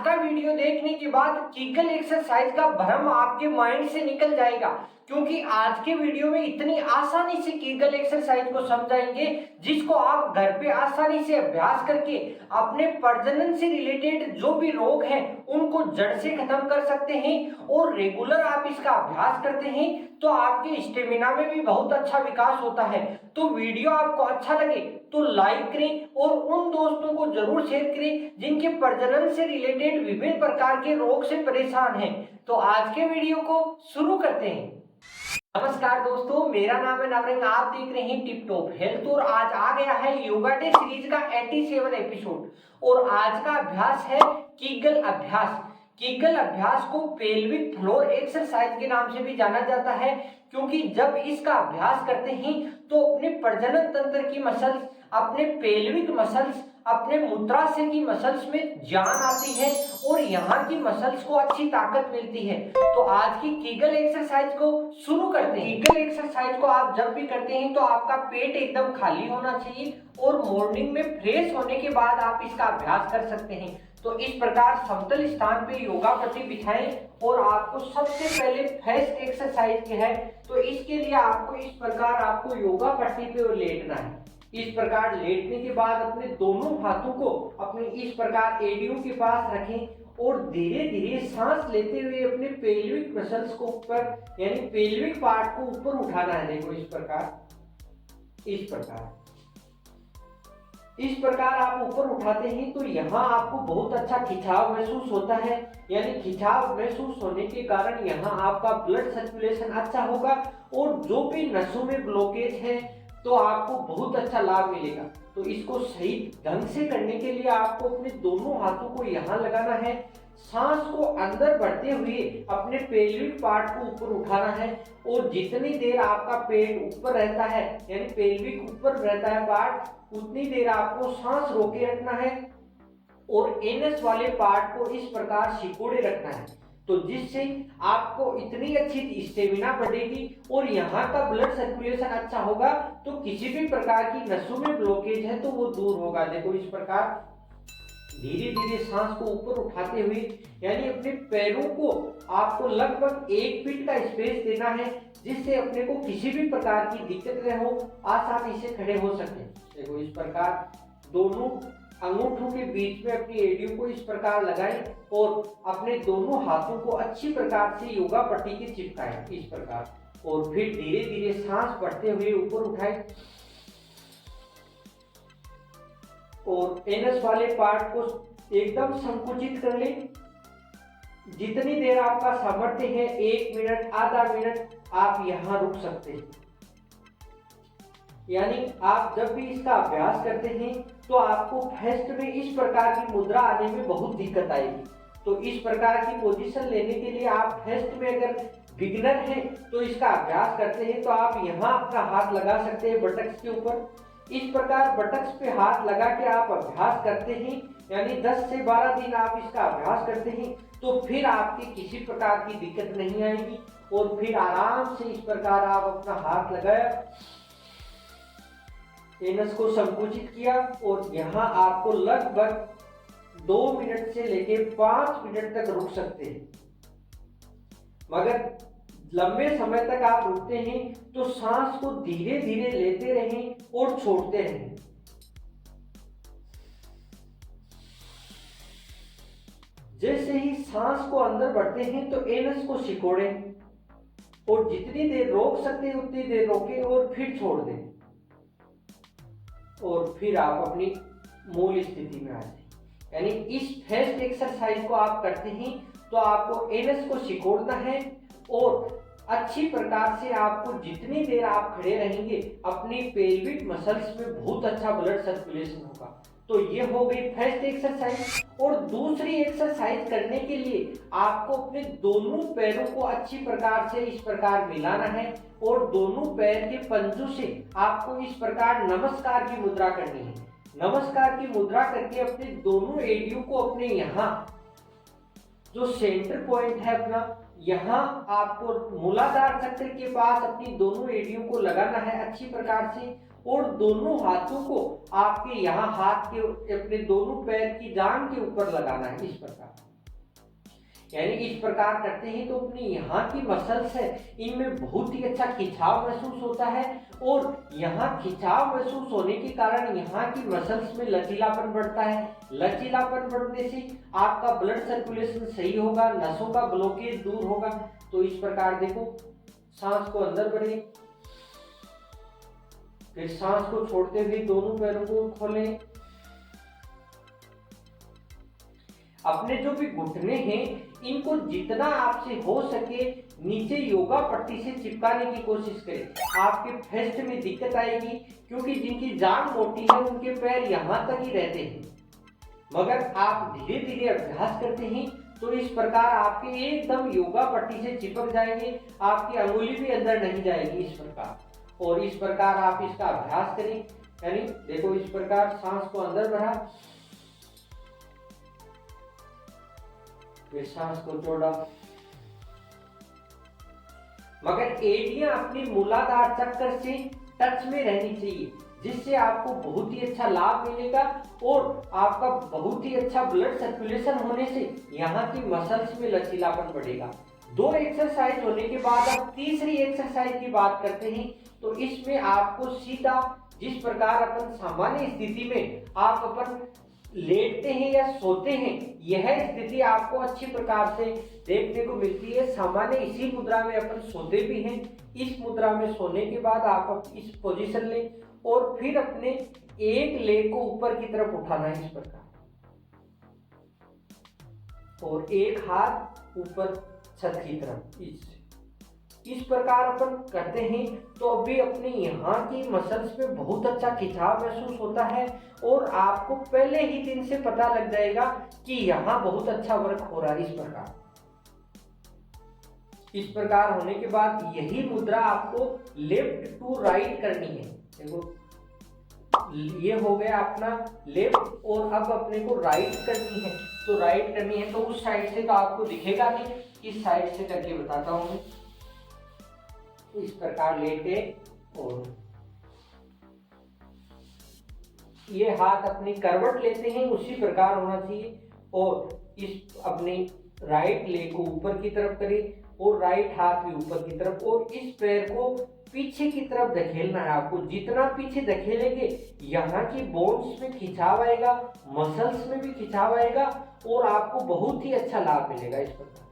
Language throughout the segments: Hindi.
का वीडियो देखने के बाद कीगल एक्सरसाइज का भ्रम आपके माइंड से निकल जाएगा, क्योंकि आज के वीडियो में इतनी आसानी से कीगल एक्सरसाइज को समझाएंगे जिसको आप घर पे आसानी से अभ्यास करके अपने प्रजनन से रिलेटेड जो भी रोग हैं उनको जड़ से खत्म कर सकते हैं। और रेगुलर आप इसका अभ्यास करते हैं तो आपके स्टेमिना में भी बहुत अच्छा विकास होता है। तो वीडियो आपको अच्छा लगे तो लाइक करें और उन दोस्तों को जरूर शेयर करें जिनके प्रजनन से रिलेटेड विभिन्न प्रकार के रोग से परेशान हैं। तो आज के वीडियो को शुरू करते हैं। नमस्कार दोस्तों, मेरा नाम है नवरंग, आप देख रहे हैं टिप टॉप हेल्थ और आज आ गया है योगा डे सीरीज का 87 एपिसोड और आज का अभ्यास है कीगल अभ्यास। कीगल अभ्यास को पेल्विक फ्लोर एक्सरसाइज के नाम से भी जाना जाता है, क्योंकि जब इसका अभ्यास करते हैं तो अपने प्रजनन तंत्र की मसल्स, अपने पेल्विक मसल्स, अपने मूत्राशय की मसल्स में जान आती है और यहाँ की मसल्स को अच्छी ताकत मिलती है। तो आज की कीगल एक्सरसाइज को शुरू करते हैं। कीगल एक्सरसाइज को आप जब भी करते हैं तो आपका पेट एकदम खाली होना चाहिए और मॉर्निंग में फ्रेश होने के बाद आप इसका अभ्यास कर सकते हैं। तो इस प्रकार समतल स्थान पे योगा पट्टी बिछाएं और आपको सबसे पहले फर्स्ट एक्सरसाइज है तो इसके लिए आपको इस प्रकार आपको योगा पट्टी पे लेटना है। इस प्रकार लेटने के बाद अपने दोनों हाथों को अपने इस प्रकार एडियो के पास रखें और धीरे धीरे सांस लेते हुए अपने पेल्विक मसल्स को ऊपर यानी पेल्विक पार्ट को ऊपर उठाना है। देखो इस प्रकार आप ऊपर उठाते हैं तो यहाँ आपको बहुत अच्छा खिंचाव महसूस होता है। यानी खिंचाव महसूस होने के कारण यहाँ आपका ब्लड सर्कुलेशन अच्छा होगा और जो भी नसों में ब्लॉकेज है तो आपको बहुत अच्छा लाभ मिलेगा। तो इसको सही ढंग से करने के लिए आपको अपने दोनों हाथों को यहाँ लगाना है, सांस को अंदर बढ़ते हुए अपने पेल्विक पार्ट को ऊपर उठाना है और जितनी देर आपका पेट ऊपर रहता है यानी पेल्विक ऊपर रहता है पार्ट, उतनी देर आपको सांस रोके रखना है और एनस वाले पार्ट को इस प्रकार सिकोड़े रखना है। तो जिससे आपको इतनी अच्छी स्टेमिना बढ़ेगी और यहाँ का ब्लड सर्कुलेशन अच्छा होगा तो किसी भी प्रकार की नसों में ब्लॉकेज है तो वो दूर होगा। देखो इस प्रकार धीरे धीरे सांस को ऊपर उठाते हुए यानी अपने पैरों को आपको लगभग 1 फीट का स्पेस देना है जिससे अपने को किसी भी प्रकार की दिक्कत न हो, आसानी से खड़े हो सके। देखो इस प्रकार दोनों अंगूठों के बीच में अपनी एडियो को इस प्रकार लगाएं और अपने दोनों हाथों को अच्छी प्रकार से योगा पट्टी के चिपकाएं इस प्रकार और फिर धीरे धीरे सांस बढ़ते हुए ऊपर उठाएं और एनस वाले पार्ट को एकदम संकुचित कर लें। जितनी देर आपका सामर्थ्य है 1 मिनट, आधा मिनट आप यहाँ रुक सकते हैं। यानी आप जब भी इसका अभ्यास करते हैं तो आपको फर्स्ट में इस प्रकार की मुद्रा आने में बहुत दिक्कत आएगी। तो इस प्रकार की पोजीशन लेने के लिए आप फर्स्ट में अगर बिगिनर हैं तो इसका अभ्यास करते हैं तो आप यहाँ अपना हाथ लगा सकते हैं बटक्स के ऊपर। इस प्रकार बटक्स पे हाथ लगा के आप अभ्यास करते हैं यानी 10 से 12 दिन आप इसका अभ्यास करते हैं तो फिर आपकी किसी प्रकार की दिक्कत नहीं आएगी और फिर आराम से इस प्रकार आप अपना हाथ लगाया, एनस को संकुचित किया और यहाँ आपको लगभग 2 मिनट से लेके 5 मिनट तक रुक सकते हैं। मगर लंबे समय तक आप रुकते हैं तो सांस को धीरे धीरे लेते रहें और छोड़ते रहें। जैसे ही सांस को अंदर बढ़ते हैं तो एनस को सिकोड़ें और जितनी देर रोक सकते हैं उतनी देर रोकें और फिर छोड़ दें और फिर आप अपनी मूल स्थिति में आ जाए। यानी इस फर्स्ट एक्सरसाइज को आप करते हैं तो आपको एनस को सिकोड़ना है और अच्छी प्रकार से आपको जितनी देर आप खड़े रहेंगे अपनी पेल्विक मसल्स में बहुत अच्छा ब्लड सर्कुलेशन होगा। तो ये हो गई फर्स्ट एक्सरसाइज। और दूसरी एक्सरसाइज करने के लिए आपको अपने दोनों पैरों को अच्छी प्रकार से इस प्रकार मिलाना है और दोनों पैर के पंजों से आपको इस प्रकार नमस्कार की मुद्रा करनी है। नमस्कार की मुद्रा करके अपने दोनों एडियो को अपने यहाँ जो सेंटर पॉइंट है अपना, यहाँ आपको मूलाधार चक्र के पास अपनी दोनों एडियो को लगाना है अच्छी प्रकार से और दोनों हाथों को आपके यहाँ हाथ के अपने दोनों पैर की जांघ के ऊपर लगाना है इस प्रकार। यानी इस प्रकार करते हैं तो अपनी यहाँ की मसल्स है इनमें बहुत ही अच्छा खिंचाव महसूस होता है, और यहाँ खिंचाव महसूस होने के कारण यहाँ की मसल्स में लचीलापन बढ़ता है। लचीलापन बढ़ने से आपका ब्लड सर्कुलेशन सही होगा, नसों का ब्लॉकेज दूर होगा। तो इस प्रकार देखो, सांस को अंदर भरें, फिर सांस को छोड़ते हुए दोनों पैरों को खोलें। अपने जो भी घुटने हैं इनको जितना आपसे हो सके नीचे योगा पट्टी से चिपकाने की कोशिश करें। आपके फेस्ट में दिक्कत आएगी, क्योंकि जिनकी जांघ मोटी है उनके पैर यहाँ तक ही रहते हैं। मगर आप धीरे धीरे अभ्यास करते हैं तो इस प्रकार आपके एकदम योगा पट्टी से चिपक जाएंगे, आपकी अंगुली भी अंदर नहीं जाएगी इस प्रकार। और इस प्रकार आप इसका अभ्यास करें। यानी देखो, इस प्रकार सांस को अंदर भरा, फिर सांस को छोड़ा, मगर एड़ियां अपनी मूलाधार चक्र से टच में रहनी चाहिए, जिससे आपको बहुत ही अच्छा लाभ मिलेगा और आपका बहुत ही अच्छा ब्लड सर्कुलेशन होने से यहाँ की मसल्स में लचीलापन बढ़ेगा। 2 एक्सरसाइज होने के बाद अब तीसरी एक्सरसाइज की बात करते हैं। तो इसमें आपको सीधा जिस प्रकार अपन सामान्य स्थिति में आप अपन लेटते हैं या सोते हैं, यह स्थिति आपको अच्छी प्रकार से देखने को मिलती है। सामान्य इसी मुद्रा में अपन सोते भी हैं। इस मुद्रा में सोने के बाद आप इस पोजीशन लें और फिर अपने एक लेग को ऊपर की तरफ उठाना है इस प्रकार, और एक हाथ ऊपर छत की तरफ। इस प्रकार अपन करते हैं तो अभी अपने यहाँ की मसल्स में बहुत अच्छा खिंचाव महसूस होता है, और आपको पहले ही दिन से पता लग जाएगा कि यहाँ बहुत अच्छा वर्क हो रहा है। इस प्रकार होने के बाद यही मुद्रा आपको लेफ्ट टू राइट करनी है। देखो, ये हो गया अपना लेफ्ट, और अब अपने को राइट करनी है। तो राइट करनी है तो उस साइड से तो आपको दिखेगा नहीं, इस साइड से करके बताता हूं मैं। इस प्रकार लेके और ये हाथ अपनी करवट लेते हैं, उसी प्रकार होना चाहिए, और इस अपनी राइट लेग को ऊपर की तरफ करें और राइट हाथ भी ऊपर की तरफ, और इस पैर को पीछे की तरफ धकेलना है आपको। जितना पीछे धकेलेंगे यहाँ की बोन्स में खिंचाव आएगा, मसल्स में भी खिंचाव आएगा, और आपको बहुत ही अच्छा लाभ मिलेगा। इस प्रकार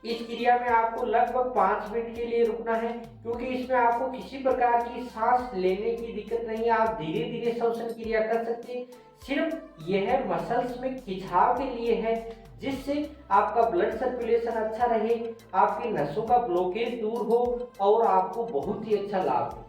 इस क्रिया में आपको लगभग 5 मिनट के लिए रुकना है, क्योंकि इसमें आपको किसी प्रकार की सांस लेने की दिक्कत नहीं है। आप धीरे धीरे श्वसन क्रिया कर सकते हैं। सिर्फ यह मसल्स में खिंचाव के लिए है, जिससे आपका ब्लड सर्कुलेशन अच्छा रहे, आपकी नसों का ब्लॉकेज दूर हो और आपको बहुत ही अच्छा लाभ हो।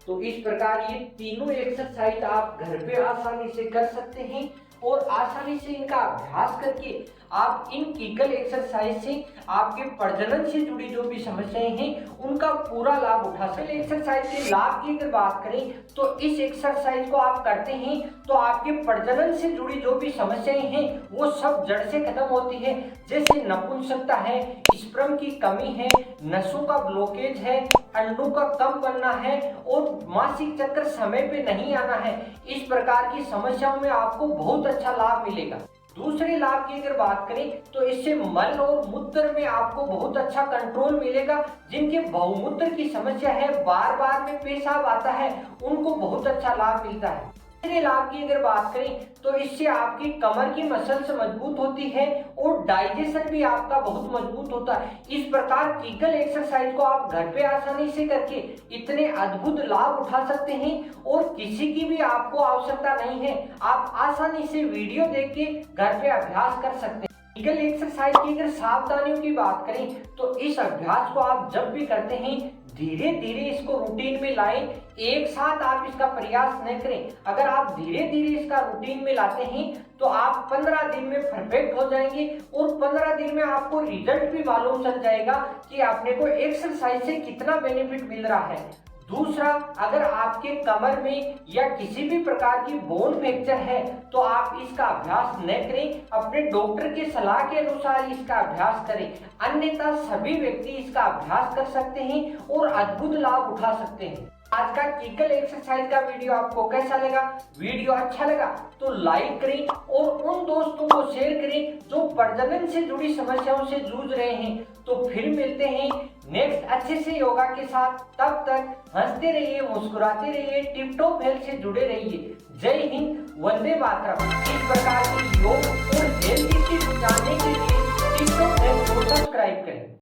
तो इस प्रकार ये तीनों एक्सरसाइज आप घर पे आसानी से कर सकते हैं, और आसानी से इनका अभ्यास करके आप इन कीगल एक्सरसाइज से आपके प्रजनन से जुड़ी जो भी समस्याएं हैं उनका पूरा लाभ उठा सकते हैं। एक्सरसाइज के लाभ की अगर बात करें तो इस एक्सरसाइज को आप करते हैं तो आपके प्रजनन से जुड़ी जो भी समस्याएं हैं वो सब जड़ से खत्म होती है। जैसे नपुंसकता है, स्पर्म की कमी है, नसों का ब्लॉकेज है, अंडों का कम बनना है और मासिक चक्र समय पे नहीं आना है। इस प्रकार की समस्याओं में आपको बहुत अच्छा लाभ मिलेगा। दूसरे लाभ की अगर बात करें तो इससे मल और मूत्र में आपको बहुत अच्छा कंट्रोल मिलेगा। जिनके बहुमूत्र की समस्या है, बार बार में पेशाब आता है, उनको बहुत अच्छा लाभ मिलता है। तीसरे लाभ की अगर बात करें तो इससे आपकी कमर की मसल्स मजबूत होती है और डाइजेशन भी आपका बहुत मजबूत होता है। इस प्रकार कीगल एक्सरसाइज को आप घर पे आसानी से करके इतने अद्भुत लाभ उठा सकते हैं और किसी की भी आपको आवश्यकता नहीं है। आप आसानी से वीडियो देख के घर पे अभ्यास कर सकते हैं। कीगल एक्सरसाइज की अगर सावधानियों की बात करें तो इस अभ्यास को आप जब भी करते हैं धीरे धीरे इसको रूटीन में लाएं। एक साथ आप इसका प्रयास न करें। अगर आप धीरे धीरे इसका रूटीन में लाते हैं तो आप 15 दिन में परफेक्ट हो जाएंगे और 15 दिन में आपको रिजल्ट भी मालूम चल जाएगा कि आपने को एक्सरसाइज से कितना बेनिफिट मिल रहा है। दूसरा, अगर आपके कमर में या किसी भी प्रकार की बोन फ्रैक्चर है तो आप इसका अभ्यास न करें, अपने डॉक्टर की सलाह के अनुसार इसका अभ्यास करें। अन्यथा सभी व्यक्ति इसका अभ्यास कर सकते हैं और अद्भुत लाभ उठा सकते हैं। आज का कीगल एक्सरसाइज का वीडियो आपको कैसा लगा? वीडियो अच्छा लगा तो लाइक करें और उन दोस्तों को शेयर करें जो प्रजनन से जुड़ी समस्याओं से जूझ रहे हैं। तो फिर मिलते हैं नेक्स्ट अच्छे से योगा के साथ। तब तक हंसते रहिए, मुस्कुराते रहिए, टिप टॉप हेल्थ से जुड़े रहिए। जय हिंद, वंदे मातरम। इस प्रकार के योग और हेल्थ टिप्स जानने के लिए टिप टॉप हेल्थ को सब्सक्राइब करें।